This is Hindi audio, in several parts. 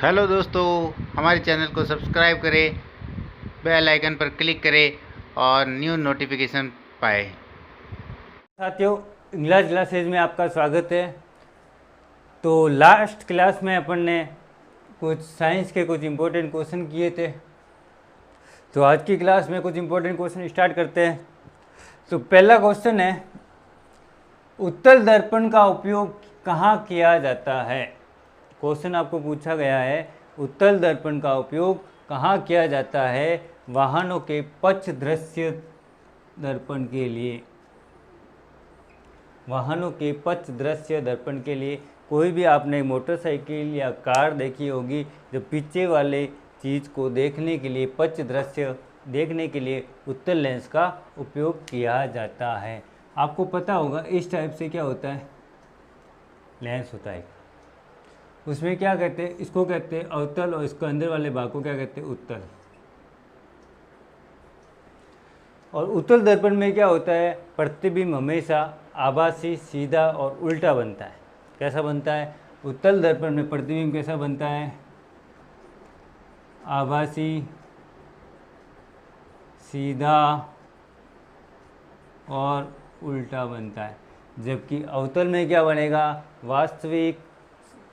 हेलो दोस्तों, हमारे चैनल को सब्सक्राइब करें, बेल आइकन पर क्लिक करें और न्यू नोटिफिकेशन पाएँ। साथियों, इंग्लिश क्लासेज में आपका स्वागत है। तो लास्ट क्लास में अपन ने कुछ साइंस के कुछ इम्पोर्टेंट क्वेश्चन किए थे। तो आज की क्लास में कुछ इम्पोर्टेंट क्वेश्चन स्टार्ट करते हैं। तो पहला क्वेश्चन है, उत्तल दर्पण का उपयोग कहाँ किया जाता है। क्वेश्चन आपको पूछा गया है, उत्तल दर्पण का उपयोग कहाँ किया जाता है वाहनों के पक्ष दृश्य दर्पण के लिए। वाहनों के पक्ष दृश्य दर्पण के लिए कोई भी आपने मोटरसाइकिल या कार देखी होगी, जो पीछे वाले चीज़ को देखने के लिए, पक्ष दृश्य देखने के लिए उत्तल लेंस का उपयोग किया जाता है। आपको पता होगा इस टाइप से क्या होता है, लेंस होता है। उसमें क्या कहते हैं, इसको कहते हैं अवतल और इसको अंदर वाले भाग को क्या कहते हैं, उत्तल। और उत्तल दर्पण में क्या होता है, प्रतिबिंब हमेशा आभासी, सीधा और उल्टा बनता है। कैसा बनता है, उत्तल दर्पण में प्रतिबिंब कैसा बनता है, आभासी, सीधा और उल्टा बनता है। जबकि अवतल में क्या बनेगा, वास्तविक,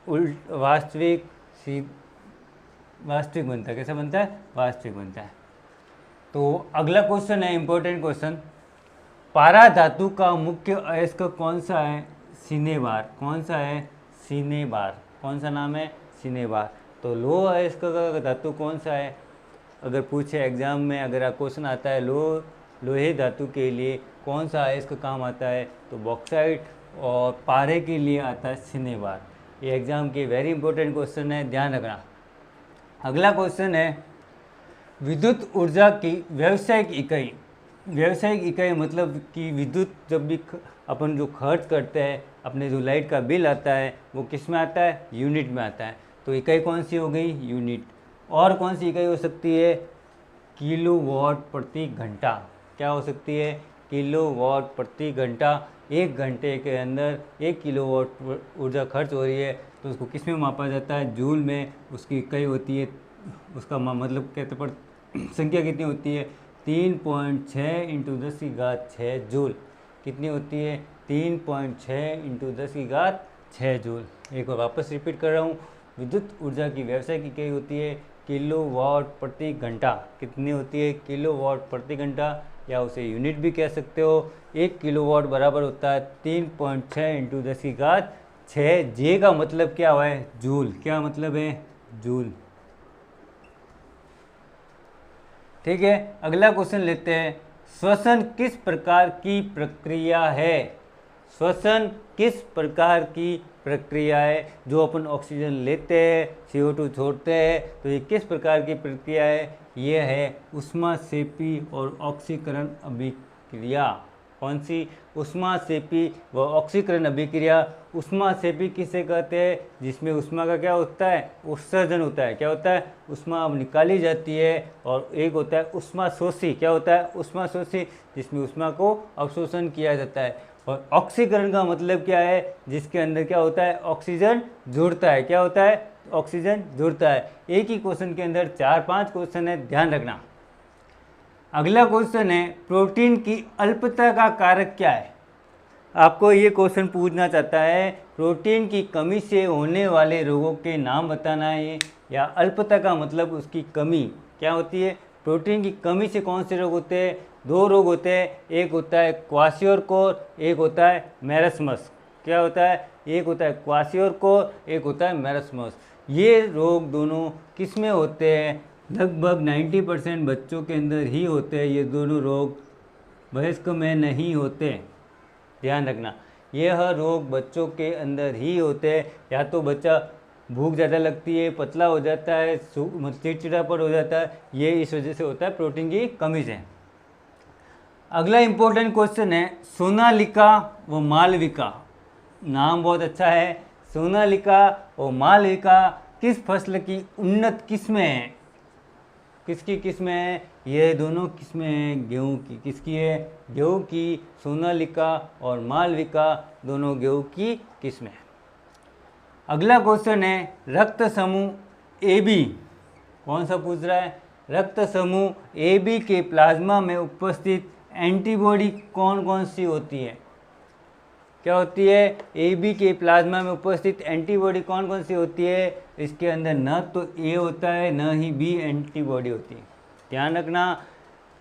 वास्तविक बनता है। कैसा बनता है, वास्तविक बनता है। तो अगला क्वेश्चन है इंपॉर्टेंट क्वेश्चन, पारा धातु का मुख्य अयस्क कौन सा है, सिनेबार। कौन सा है, सिनेबार। कौन सा नाम है, सिनेबार। तो लोह अयस्क का धातु कौन सा है, अगर पूछे एग्जाम में, अगर क्वेश्चन आता है लोहे धातु के लिए कौन सा अयस्क काम आता है, तो बॉक्साइट, और पारे के लिए आता है सिनेबार। ये एग्जाम के वेरी इंपॉर्टेंट क्वेश्चन है, ध्यान रखना। अगला क्वेश्चन है, विद्युत ऊर्जा की व्यावसायिक इकाई। व्यावसायिक इकाई मतलब कि विद्युत जब भी अपन जो खर्च करते हैं, अपने जो लाइट का बिल आता है, वो किस में आता है, यूनिट में आता है। तो इकाई कौन सी हो गई, यूनिट। और कौन सी इकाई हो सकती है, किलोवाट प्रति घंटा। क्या हो सकती है, किलोवाट प्रति घंटा। एक घंटे के अंदर 1 किलोवाट ऊर्जा खर्च हो रही है, तो उसको किस में मापा जाता है, जूल में उसकी इकाई होती है। उसका मतलब कहते पर संख्या कितनी होती है, 3.6 इंटू 10 की घात 6 जूल। कितनी होती है, 3.6 इंटू 10 की घात 6 जूल। एक बार वापस रिपीट कर रहा हूँ, विद्युत ऊर्जा की व्यावसायिक इकाई होती है किलोवाट प्रति घंटा। कितनी होती है, किलोवाट प्रति घंटा, या उसे यूनिट भी कह सकते हो। 1 किलोवाट बराबर होता है 3.6 इंटू 10 की घात 6। जे का मतलब क्या हुआ है, जूल। क्या मतलब है, जूल। ठीक है, अगला क्वेश्चन लेते हैं, श्वसन किस प्रकार की प्रक्रिया है। श्वसन किस प्रकार की प्रक्रिया है, जो अपन ऑक्सीजन लेते हैं, CO2 छोड़ते हैं, तो ये किस प्रकार की प्रक्रिया है, ये है ऊष्माक्षेपी और ऑक्सीकरण अभिक्रिया। कौन सी, ऊष्माक्षेपी व ऑक्सीकरण अभिक्रिया। ऊष्माक्षेपी किसे कहते हैं, जिसमें ऊष्मा का क्या होता है, उत्सर्जन होता है। क्या होता है, ऊष्मा अब निकाली जाती है। और एक होता है ऊष्माशोषी। क्या होता है, ऊष्माशोषी, जिसमें ऊष्मा को अवशोषण किया जाता है। और ऑक्सीकरण का मतलब क्या है, जिसके अंदर क्या होता है, ऑक्सीजन जुड़ता है। क्या होता है, ऑक्सीजन जुड़ता है। एक ही क्वेश्चन के अंदर 4-5 क्वेश्चन है, ध्यान रखना। अगला क्वेश्चन है, प्रोटीन की अल्पता का कारक क्या है। आपको ये क्वेश्चन पूछना चाहता है, प्रोटीन की कमी से होने वाले रोगों के नाम बताना है, या अल्पता का मतलब उसकी कमी क्या होती है। प्रोटीन की कमी से कौन से रोग होते हैं, 2 रोग होते हैं, एक होता है क्वाशियोरकोर, एक होता है मेरस्मस। क्या होता है, एक होता है क्वाशियोरकोर, एक होता है मेरस्मस। ये रोग दोनों किस में होते हैं, लगभग 90% बच्चों के अंदर ही होते हैं। ये दोनों रोग वयस्क में नहीं होते, ध्यान रखना। यह रोग बच्चों के अंदर ही होते हैं। या तो बच्चा भूख ज़्यादा लगती है, पतला हो जाता है, चिड़चिड़ापन हो जाता है, ये इस वजह से होता है, प्रोटीन की कमी से। अगला इंपॉर्टेंट क्वेश्चन है, सोनालिका व मालविका। नाम बहुत अच्छा है, सोनालिका और मालविका किस फसल की उन्नत किस्में हैं। किसकी किस्में हैं, ये दोनों किस्में हैं गेहूं की। किसकी है, गेहूं की। सोनालिका और मालविका दोनों गेहूं की किस्में हैं। अगला क्वेश्चन है, रक्त समूह ए बी, कौन सा पूछ रहा है, रक्त समूह ए बी के प्लाज्मा में उपस्थित एंटीबॉडी कौन कौन सी होती है। क्या होती है, ए बी के प्लाज्मा में उपस्थित एंटीबॉडी कौन कौन सी होती है। इसके अंदर न तो ए होता है न ही बी एंटीबॉडी होती है। ध्यान रखना,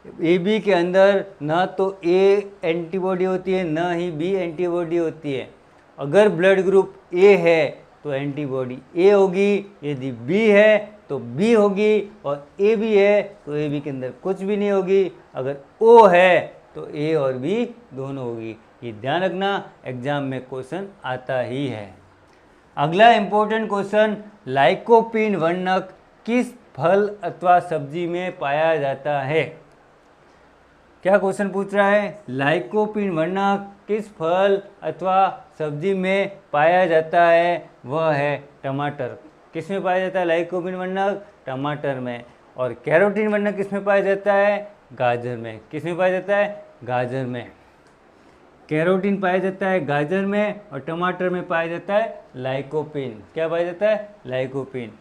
ए बी के अंदर न तो ए एंटीबॉडी होती है न ही बी एंटीबॉडी होती है। अगर ब्लड ग्रुप ए है तो एंटीबॉडी ए होगी, यदि बी है तो बी होगी, और ए बी है तो ए बी के अंदर कुछ भी नहीं होगी। अगर ओ है तो ए और बी दोनों होगी। ये ध्यान रखना, एग्जाम में क्वेश्चन आता ही है। अगला इंपॉर्टेंट क्वेश्चन, लाइकोपीन वर्णक किस फल अथवा सब्जी में पाया जाता है। क्या क्वेश्चन पूछ रहा है, लाइकोपीन वर्णक किस फल अथवा सब्जी में पाया जाता है। वह है टमाटर। किस में पाया जाता है लाइकोपीन वर्णक, टमाटर में। और कैरोटीन वर्णक किस में पाया जाता है, गाजर में। किस में पाया जाता है, गाजर में। कैरोटीन पाया जाता है गाजर में, और टमाटर में पाया जाता है लाइकोपीन। क्या पाया जाता है, लाइकोपीन।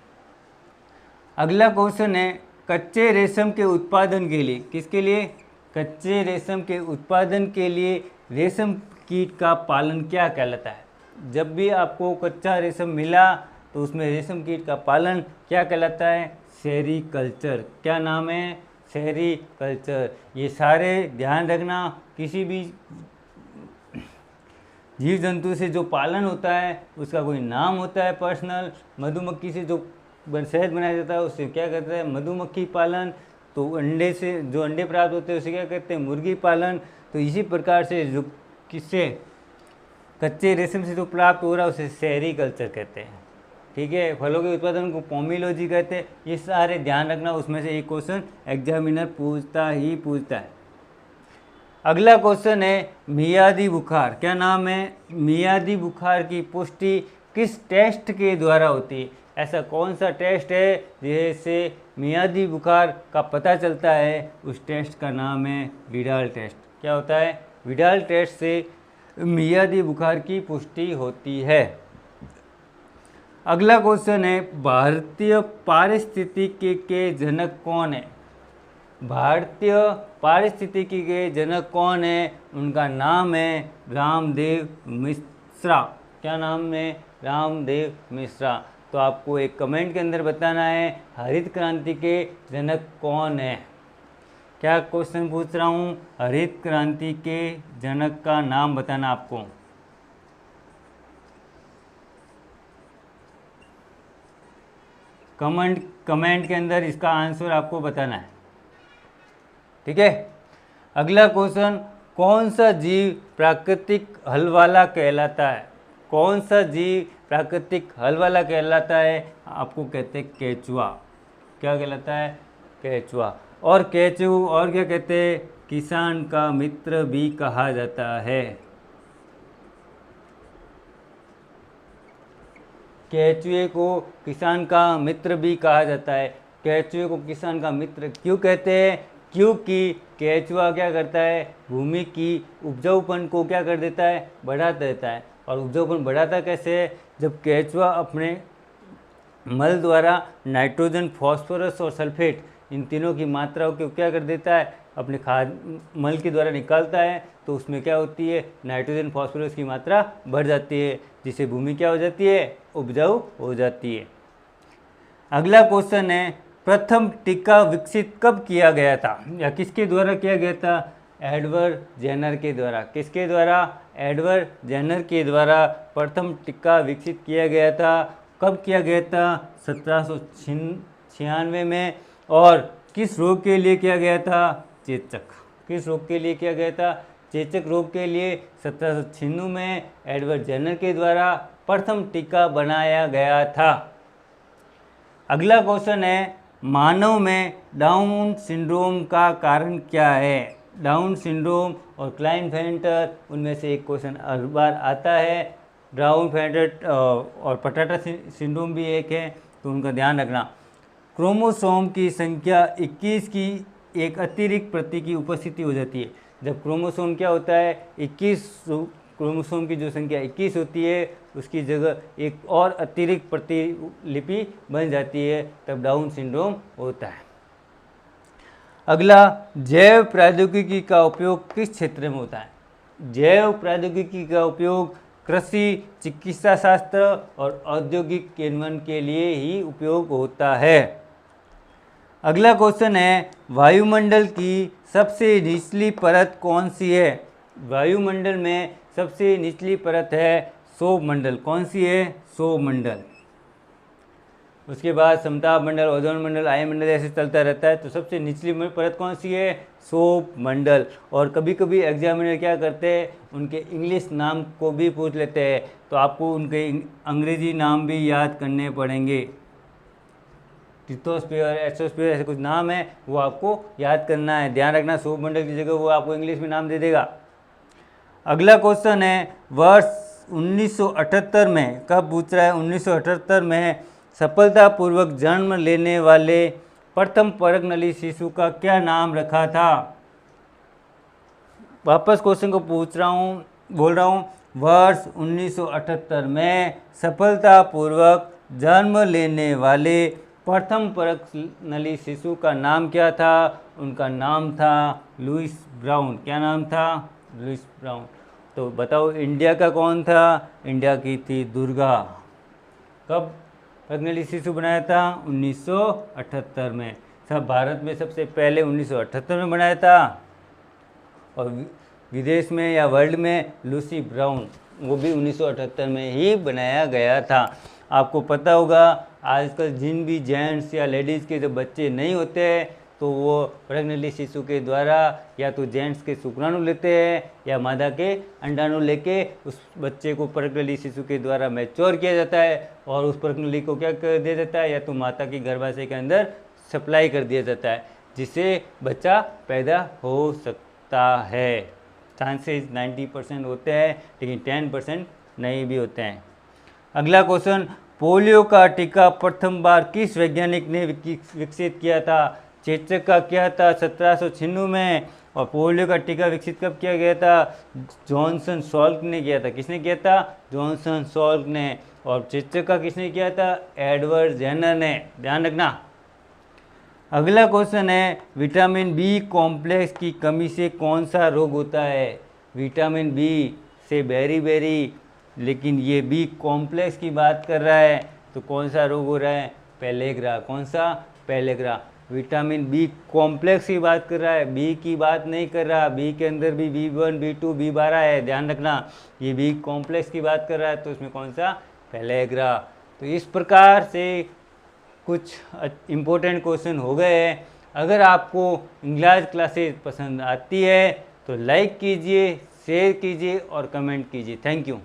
अगला क्वेश्चन है, कच्चे रेशम के उत्पादन के लिए, किसके लिए, कच्चे रेशम के उत्पादन के लिए रेशम कीट का पालन क्या कहलाता है। जब भी आपको कच्चा रेशम मिला तो उसमें रेशम कीट का पालन क्या कहलाता है, सेरीकल्चर। क्या नाम है, सेरीकल्चर। ये सारे ध्यान रखना, किसी भी जीव जंतु से जो पालन होता है उसका कोई नाम होता है पर्सनल। मधुमक्खी से जो शहद बनाया जाता है उससे क्या कहते हैं, मधुमक्खी पालन। तो अंडे से जो अंडे प्राप्त होते हैं उसे क्या कहते हैं, मुर्गी पालन। तो इसी प्रकार से जो किससे, कच्चे रेशम से जो प्राप्त हो रहा है उसे सेरीकल्चर कहते हैं। ठीक है, फलों के उत्पादन को पोमियोलॉजी कहते हैं। ये सारे ध्यान रखना, उसमें से एक क्वेश्चन एग्जामिनर पूछता ही पूछता है। अगला क्वेश्चन है, मियादी बुखार। क्या नाम है, मियादी बुखार की पुष्टि किस टेस्ट के द्वारा होती है। ऐसा कौन सा टेस्ट है जिससे मियादी बुखार का पता चलता है, उस टेस्ट का नाम है विडाल टेस्ट। क्या होता है, विडाल टेस्ट से मियादी बुखार की पुष्टि होती है। अगला क्वेश्चन है, भारतीय पारिस्थितिकी के जनक कौन है। भारतीय पारिस्थितिकी के जनक कौन है, उनका नाम है रामदेव मिश्रा। क्या नाम है, रामदेव मिश्रा। तो आपको एक कमेंट के अंदर बताना है हरित क्रांति के जनक कौन है। क्या क्वेश्चन पूछ रहा हूँ, हरित क्रांति के जनक का नाम बताना आपको। कमेंट के अंदर इसका आंसर आपको बताना है। ठीक है, अगला क्वेश्चन, कौन सा जीव प्राकृतिक हल वाला कहलाता है। कौन सा जीव प्राकृतिक हल वाला कहलाता है, आपको कहते हैं केचुआ। क्या कहलाता है, केचुआ। और केचू और क्या कहते हैं, किसान का मित्र भी कहा जाता है। केचुए को किसान का मित्र भी कहा जाता है। केचुए को किसान का मित्र क्यों कहते हैं, क्योंकि केचुआ क्या करता है, भूमि की उपजाऊपन को क्या कर देता है, बढ़ा देता है। और उपजाऊपन बढ़ाता कैसे है, जब केचुआ अपने मल द्वारा नाइट्रोजन, फास्फोरस और सल्फेट इन तीनों की मात्रा को क्या कर देता है, अपने खाद मल के द्वारा निकालता है, तो उसमें क्या होती है, नाइट्रोजन फास्फोरस की मात्रा बढ़ जाती है, जिससे भूमि क्या हो जाती है, उपजाऊ हो जाती है। अगला क्वेश्चन है, प्रथम टीका विकसित कब किया गया था, या किसके द्वारा किया गया था, एडवर्ड जेनर के द्वारा। किसके द्वारा, एडवर्ड जेनर के द्वारा प्रथम टीका विकसित किया गया था। कब किया गया था, 1796 में। और किस रोग के लिए किया गया था, चेचक। किस रोग के लिए किया गया था, चेचक रोग के लिए 1796 में एडवर्ड जेनर के द्वारा प्रथम टीका बनाया गया था। अगला क्वेश्चन है, मानव में डाउन सिंड्रोम का कारण क्या है। डाउन सिंड्रोम और क्लाइनफेल्टर, उनमें से एक क्वेश्चन हर बार आता है। डाउन फेल्टर और पटाटा सिंड्रोम भी एक है, तो उनका ध्यान रखना। क्रोमोसोम की संख्या 21 की एक अतिरिक्त प्रति की उपस्थिति हो जाती है। जब क्रोमोसोम क्या होता है, 21 क्रोमोसोम की जो संख्या 21 होती है, उसकी जगह एक और अतिरिक्त प्रतिलिपि बन जाती है, तब डाउन सिंड्रोम होता है। अगला, जैव प्रौद्योगिकी का उपयोग किस क्षेत्र में होता है? जैव प्रौद्योगिकी का उपयोग कृषि, चिकित्सा शास्त्र और औद्योगिक क्रियान्वयन के लिए ही उपयोग होता है। अगला क्वेश्चन है, वायुमंडल की सबसे निचली परत कौन सी है? वायुमंडल में सबसे निचली परत है सौरमंडल। कौन सी है? सौरमंडल। उसके बाद समताप मंडल, ओजोन मंडल, वायुमंडल ऐसे चलता रहता है। तो सबसे निचली परत कौन सी है? सौरमंडल। और कभी कभी एग्जामिनर क्या करते हैं, उनके इंग्लिश नाम को भी पूछ लेते हैं, तो आपको उनके अंग्रेजी नाम भी याद करने पड़ेंगे। लिथोस्फीयर, एस्ट्रोस्फीयर ऐसे कुछ नाम है, वो आपको याद करना है। ध्यान रखना, सौरमंडल की जगह वो आपको इंग्लिश में नाम दे देगा। अगला क्वेश्चन है, वर्ष 1978 में, कब पूछ रहा है? 1978 में सफलतापूर्वक जन्म लेने वाले प्रथम परगनली शिशु का क्या नाम रखा था? वापस क्वेश्चन को बोल रहा हूँ। वर्ष 1978 में सफलतापूर्वक जन्म लेने वाले प्रथम परगनली शिशु का नाम क्या था? उनका नाम था लुइस ब्राउन। क्या नाम था? Louise Brown. तो बताओ, इंडिया का कौन था? इंडिया की थी दुर्गा। कब परगनली शिशु बनाया था? 1978 में। सब भारत में सबसे पहले 1978 में बनाया था, और विदेश में या वर्ल्ड में लूसी ब्राउन, वो भी 1978 में ही बनाया गया था। आपको पता होगा, आजकल जिन भी जेंट्स या लेडीज़ के जो बच्चे नहीं होते हैं, तो वो परगनली शिशु के द्वारा या तो जेंट्स के शुक्राणु लेते हैं या मादा के अंडाणु लेके उस बच्चे को परगनली शिशु के द्वारा मैच्योर किया जाता है, और उस परगनली को क्या कर दिया जाता है, या तो माता की गर्भाशय के अंदर सप्लाई कर दिया जाता है, जिससे बच्चा पैदा हो सकता है। चांसेस 90% होते हैं, लेकिन 10% नहीं भी होते हैं। अगला क्वेश्चन, पोलियो का टीका प्रथम बार किस वैज्ञानिक ने विकसित किया था? चेचक का किया था 1796 में, और पोलियो का टीका विकसित कब किया गया था? जॉनसन सॉल्क ने किया था। किसने किया था? जॉनसन सॉल्क ने। और चेचक का किसने किया था? एडवर्ड जेनर ने। ध्यान रखना। अगला क्वेश्चन है, विटामिन बी कॉम्प्लेक्स की कमी से कौन सा रोग होता है? विटामिन बी से बेरी, लेकिन ये बी कॉम्प्लेक्स की बात कर रहा है, तो कौन सा रोग हो रहा है? पेलेग्रा। कौन सा? पेलेग्रा। विटामिन बी कॉम्प्लेक्स की बात कर रहा है, बी की बात नहीं कर रहा। बी के अंदर भी B1, B2, B12 है, ध्यान रखना। ये बी कॉम्प्लेक्स की बात कर रहा है, तो इसमें कौन सा? पेलेग्रा। तो इस प्रकार से कुछ इम्पोर्टेंट क्वेश्चन हो गए हैं। अगर आपको इंग्लिश क्लासेस पसंद आती है तो लाइक कीजिए, शेयर कीजिए और कमेंट कीजिए। Thank you.